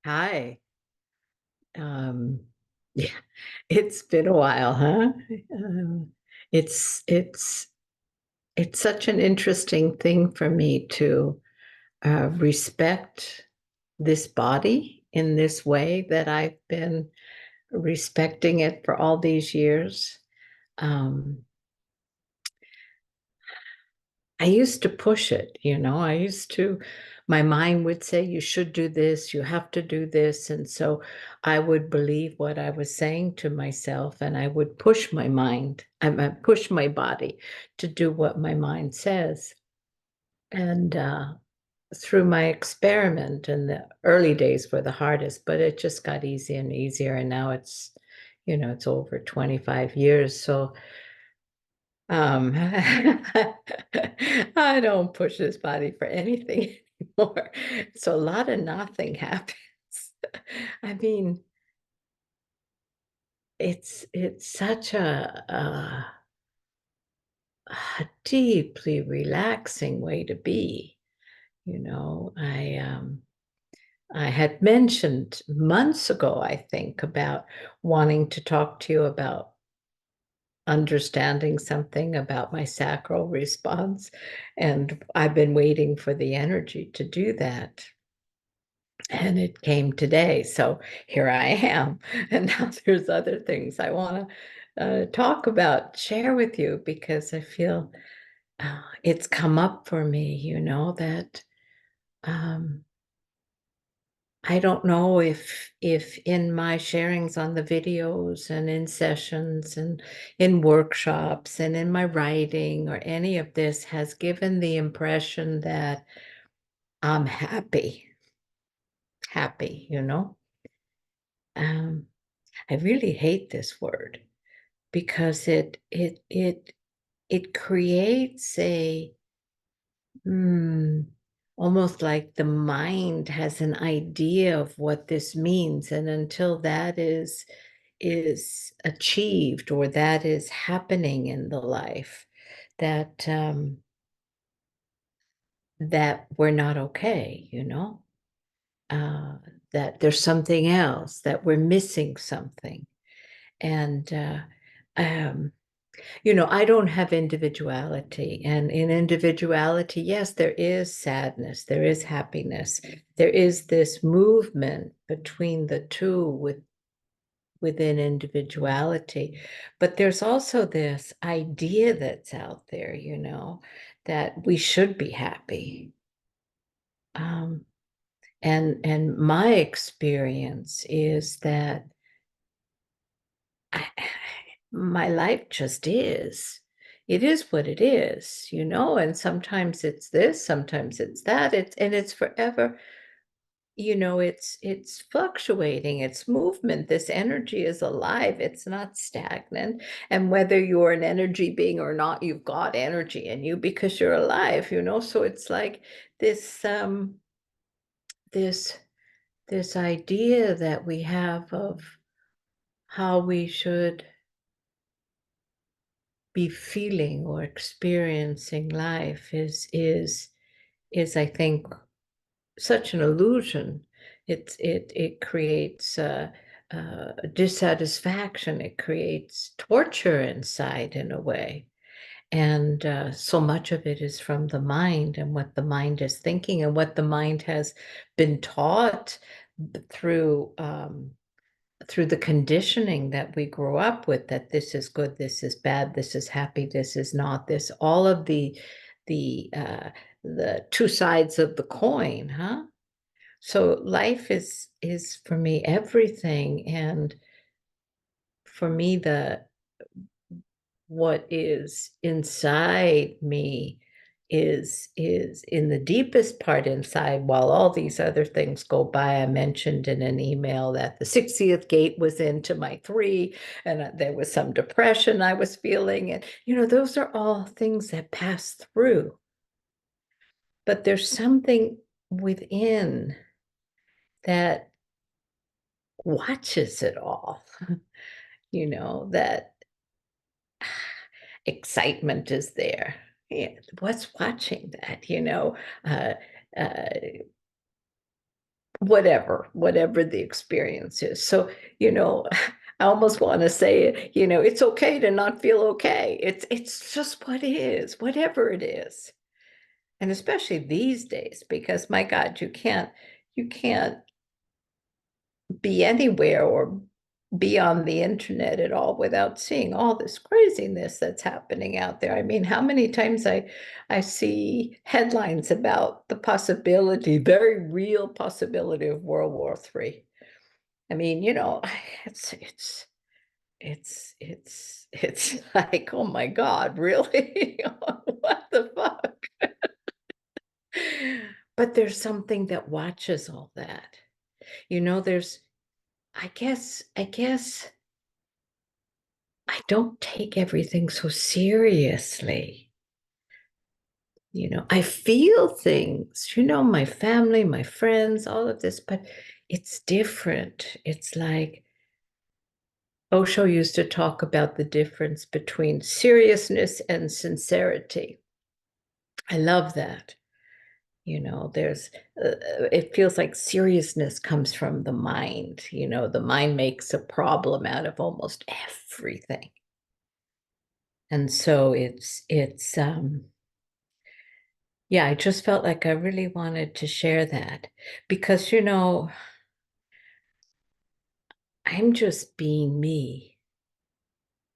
Hi. Um, yeah, it's been a while, huh? Um, it's it's it's such an interesting thing for me to respect this body in this way that I've been respecting it for all these years. Um, I used to push it, my mind would say, you should do this, you have to do this. And so I would believe what I was saying to myself, and I would push my mind, push my body to do what my mind says. And through my experiment, and the early days were the hardest, but it just got easier and easier. And now it's over 25 years. So um, I don't push this body for anything anymore. So a lot of nothing happens. I mean, it's such a deeply relaxing way to be. I had mentioned months ago, I think, about wanting to talk to you about understanding something about my sacral response. And I've been waiting for the energy to do that. And it came today. So here I am. And now there's other things I want to talk about, share with you, because I feel it's come up for me, that um, I don't know if in my sharings on the videos and in sessions and in workshops and in my writing, or any of this has given the impression that I'm happy. Um, I really hate this word because it creates Hmm, almost like the mind has an idea of what this means, and until that is achieved, or that is happening in the life, that we're not okay, uh, that there's something else, that we're missing something. And um, I don't have individuality. And in individuality, yes, there is sadness, there is happiness, there is this movement between the two within individuality. But there's also this idea that's out there, that we should be happy. Um, and my experience is that I, my life just is. It is what it is, and sometimes it's this, sometimes it's that. It's forever, it's fluctuating, it's movement. This energy is alive, it's not stagnant. And whether you're an energy being or not, you've got energy in you because you're alive, so it's like this this this idea that we have of how we should be feeling or experiencing life is I think such an illusion. It creates dissatisfaction. It creates torture inside, in a way. And so much of it is from the mind, and what the mind is thinking, and what the mind has been taught through through the conditioning that we grew up with, that this is good, this is bad, this is happy, this is not, this, all of the two sides of the coin, huh? So life is for me everything. And for me, the what is inside me is in the deepest part inside, while all these other things go by. I mentioned in an email that the 60th gate was into my 3, and there was some depression I was feeling, and those are all things that pass through. But there's something within that watches it all. That excitement is there. Yeah, what's watching that? Uh, uh, whatever the experience is. So, you know, I almost want to say, you know, it's okay to not feel okay. It's just what is, whatever it is. And especially these days, because my God, you can't be anywhere or be on the internet at all without seeing all this craziness that's happening out there. I mean, how many times I see headlines about the possibility, very real possibility of World War III. I mean, you know, it's like, oh my God, really? What the fuck? But there's something that watches all that. You know, there's I guess I don't take everything so seriously. You know, I feel things, you know, my family, my friends, all of this, but it's different. It's like Osho used to talk about the difference between seriousness and sincerity. I love that. You know, it feels like seriousness comes from the mind. You know, the mind makes a problem out of almost everything. And so yeah, I just felt like I really wanted to share that because, you know, I'm just being me.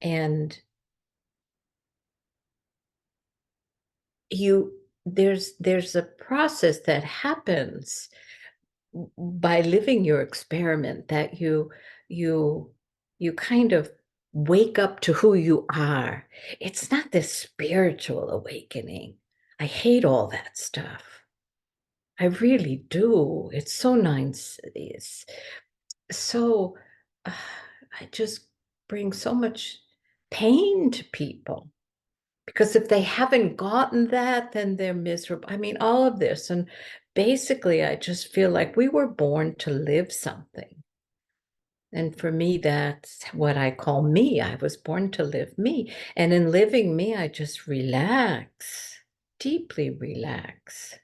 And you, there's a process that happens by living your experiment that you you kind of wake up to who you are. It's not this spiritual awakening. I hate all that stuff. I really do. It's so nice. It's so uh, I just bring so much pain to people because if they haven't gotten that, then they're miserable. I mean, all of this. And basically, I just feel like we were born to live something. And for me, that's what I call me. I was born to live me. And in living me, I just relax, deeply relax.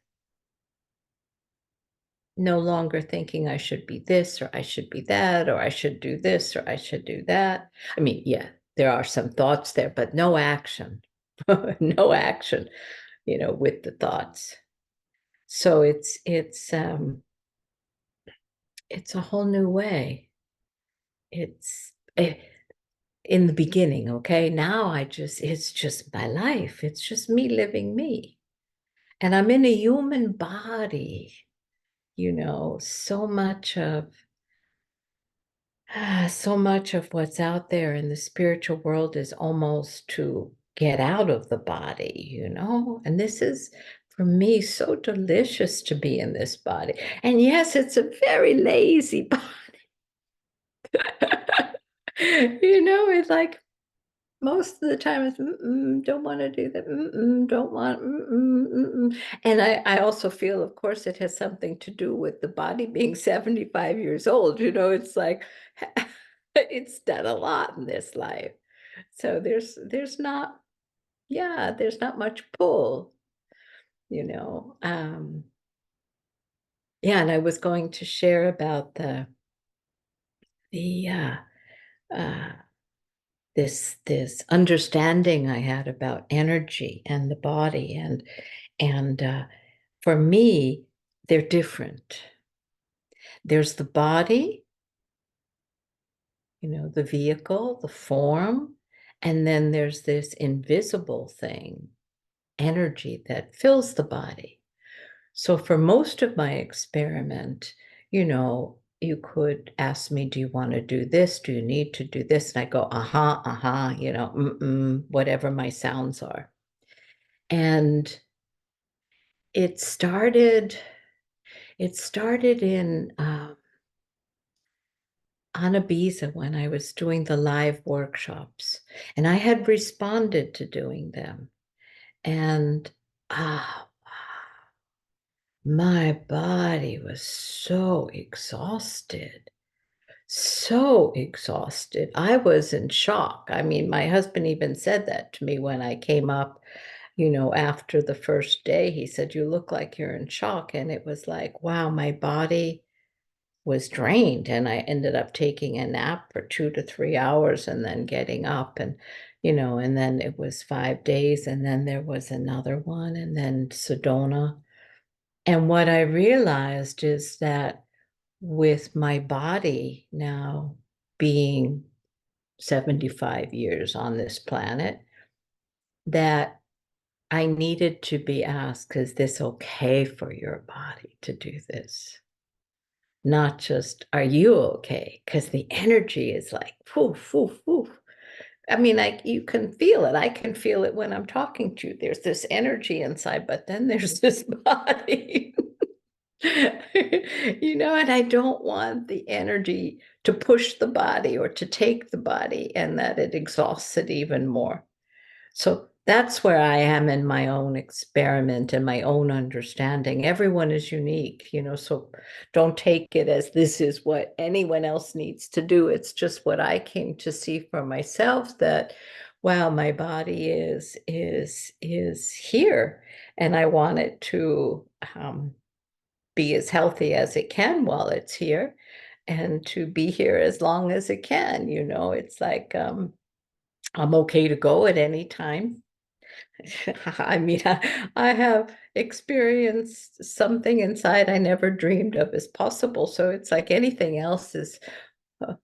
No longer thinking I should be this or I should be that or I should do this or I should do that. I mean, yeah, there are some thoughts there, but no action. No action, you know, with the thoughts. So it's a whole new way. It's in the beginning, okay? Now it's just my life. It's just me living me. And I'm in a human body, you know, so much of what's out there in the spiritual world is almost to get out of the body, you know? And this is, for me, so delicious to be in this body. And yes, it's a very lazy body. You know, it's like most of the time it's don't want to do that, don't want, and I also feel, of course, it has something to do with the body being 75 years old. You know, it's like it's done a lot in this life, so there's not, yeah, there's not much pull, you know. Yeah, and I was going to share about the uh this understanding I had about energy and the body, and for me, they're different. There's the body, you know, the vehicle, the form, and then there's this invisible thing, energy that fills the body. So for most of my experiment, you know, you could ask me, do you want to do this? Do you need to do this? And I go, uh-huh, uh-huh, you know, whatever my sounds are. And it started, it started in on Ibiza when I was doing the live workshops, and I had responded to doing them. And ah, my body was so exhausted, so exhausted. I was in shock. I mean, my husband even said that to me when I came up, you know, after the first day. He said, "You look like you're in shock." And it was like, wow, my body. was drained, and I ended up taking a nap for 2 to 3 hours and then getting up, and and then it was 5 days, and then there was another one, and then Sedona. And what I realized is that with my body now being 75 years on this planet, that I needed to be asked, is this okay for your body to do this? Not just, are you okay? Because the energy is like, poof, poof, poof. I mean, like you can feel it. I can feel it when I'm talking to you. There's this energy inside, but then there's this body. And I don't want the energy to push the body or to take the body and that it exhausts it even more. So that's where I am in my own experiment and my own understanding. Everyone is unique, so don't take it as this is what anyone else needs to do. It's just what I came to see for myself, that wow, my body is here, and I want it to be as healthy as it can while it's here, and to be here as long as it can. It's like I'm okay to go at any time. I mean, I have experienced something inside I never dreamed of as possible. So it's like anything else is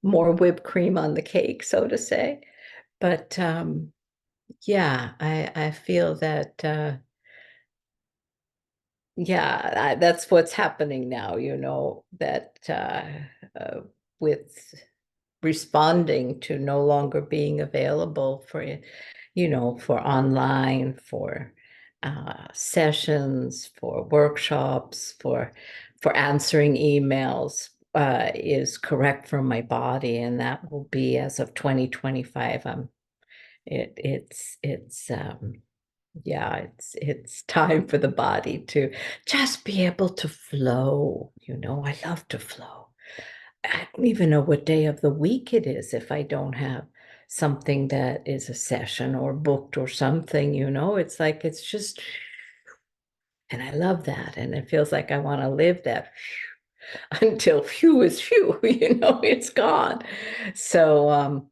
more whipped cream on the cake, so to say. But yeah, I feel that yeah, that's what's happening now. That uh, with responding to no longer being available for online, for sessions, for workshops, for answering emails, is correct for my body, and that will be as of 2025. It's yeah, it's time for the body to just be able to flow. I love to flow. I don't even know what day of the week it is if I don't have something that is a session or booked or something. It's like it's just, and I love that. And it feels like I want to live that until phew is phew, it's gone. So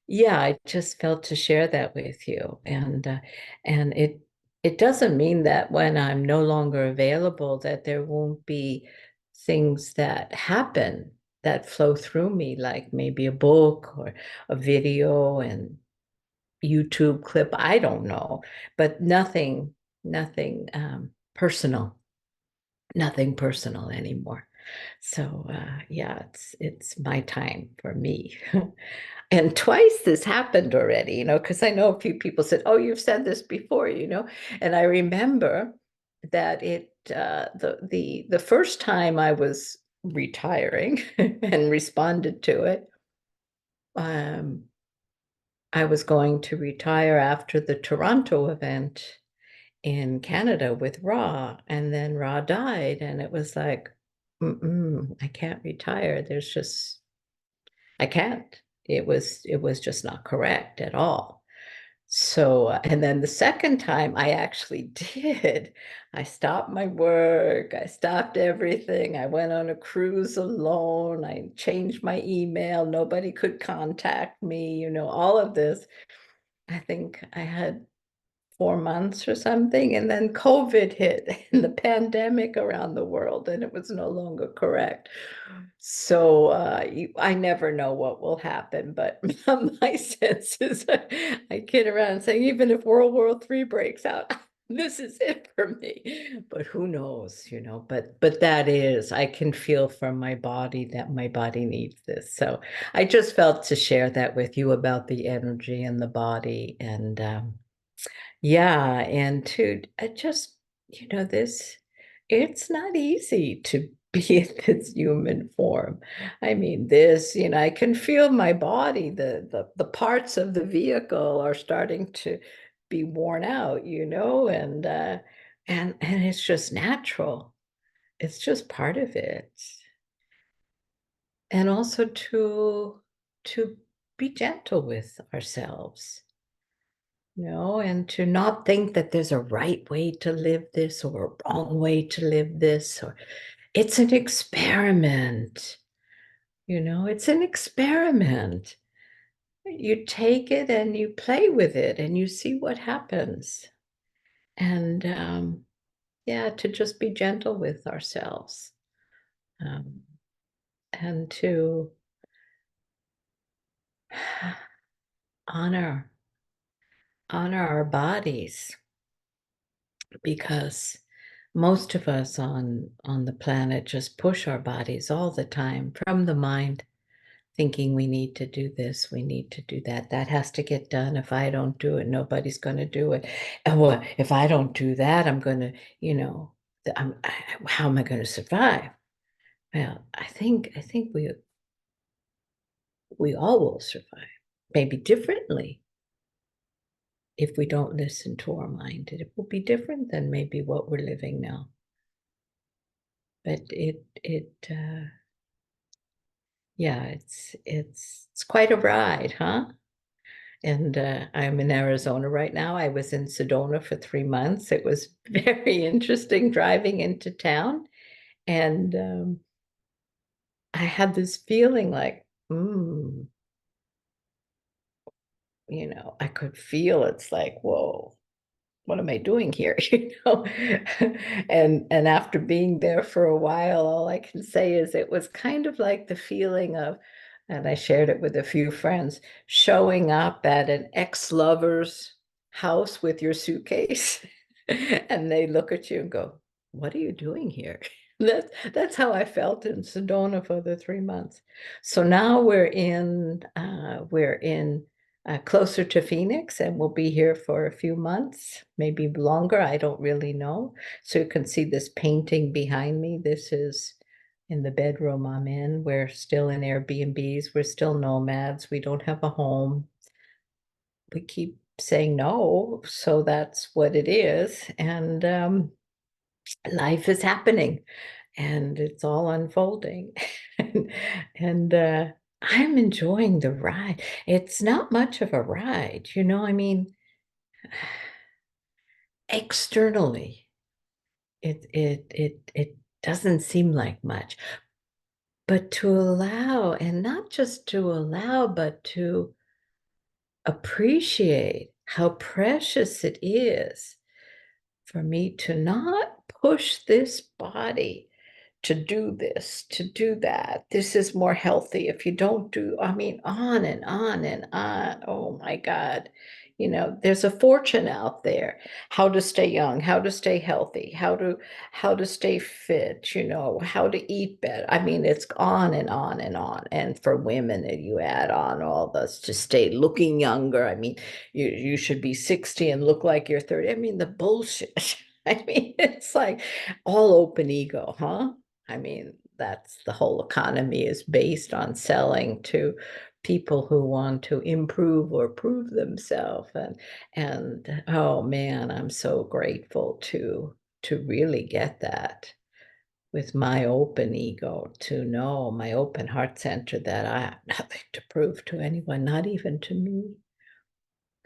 yeah, I just felt to share that with you. And it doesn't mean that when I'm no longer available that there won't be things that happen that flow through me, like maybe a book or a video and YouTube clip. I don't know, but nothing personal, nothing personal anymore. So yeah, it's my time for me. And twice this happened already, because I know a few people said, "Oh, you've said this before." And I remember that the first time I was retiring and responded to it, um, I was going to retire after the Toronto event in Canada with Ra, and then Ra died, and it was like, I can't retire. I can't. It was just not correct at all. So, and then the second time I actually did. I stopped my work, I stopped everything. I went on a cruise alone. I changed my email. Nobody could contact me, all of this. I think I had 4 months or something, and then COVID hit and the pandemic around the world, and it was no longer correct. So I never know what will happen, but my sense is I kid around saying even if World War III breaks out, this is it for me. But who knows. But that is, I can feel from my body that my body needs this. So I just felt to share that with you about the energy and the body, and yeah, and to just, this, it's not easy to be in this human form. I mean, I can feel my body, the parts of the vehicle are starting to be worn out, and it's just natural. It's just part of it. And also to be gentle with ourselves. And to not think that there's a right way to live this or a wrong way to live this, or it's an experiment. It's an experiment. You take it and you play with it and you see what happens. And yeah, to just be gentle with ourselves, um, and to honor honor our bodies, because most of us on the planet just push our bodies all the time from the mind, thinking we need to do this, we need to do that. That has to get done. If I don't do it, nobody's going to do it. And well, if I don't do that, I'm going to, how am I going to survive? Well, I think we all will survive, maybe differently if we don't listen to our mind. It will be different than maybe what we're living now. But yeah, it's quite a ride, huh? And I'm in Arizona right now. I was in Sedona for 3 months. It was very interesting driving into town. And I had this feeling like, I could feel it's like, whoa, what am I doing here? And after being there for a while, all I can say is it was kind of like the feeling of, and I shared it with a few friends, showing up at an ex-lover's house with your suitcase, and they look at you and go, what are you doing here? That's how I felt in Sedona for the 3 months. So now we're in closer to Phoenix, and we'll be here for a few months, maybe longer. I don't really know. So you can see this painting behind me. This is in the bedroom I'm in. We're still in Airbnbs. We're still nomads. We don't have a home. We keep saying no, so that's what it is. And life is happening, and it's all unfolding. And I'm enjoying the ride. It's not much of a ride, I mean, externally, it doesn't seem like much, but to allow, and not just to allow, but to appreciate how precious it is for me to not push this body to do this, to do that. This is more healthy if you don't do, I mean, on and on and on. Oh my God. There's a fortune out there. How to stay young, how to stay healthy, how to stay fit, how to eat better. I mean, it's on and on and on. And for women, you add on all this to stay looking younger. I mean, you should be 60 and look like you're 30. I mean, the bullshit. I mean, it's like all open ego, huh? I mean, that's the whole economy is based on selling to people who want to improve or prove themselves. And oh man, I'm so grateful to really get that with my open ego, to know my open heart center that I have nothing to prove to anyone, not even to me.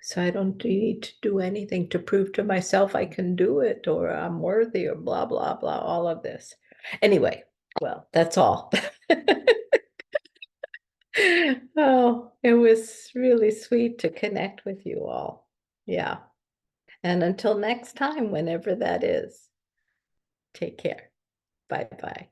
So I don't need to do anything to prove to myself I can do it or I'm worthy or blah, blah, blah, all of this. Anyway, well, that's all. Oh, it was really sweet to connect with you all. Yeah. And until next time, whenever that is, take care. Bye bye.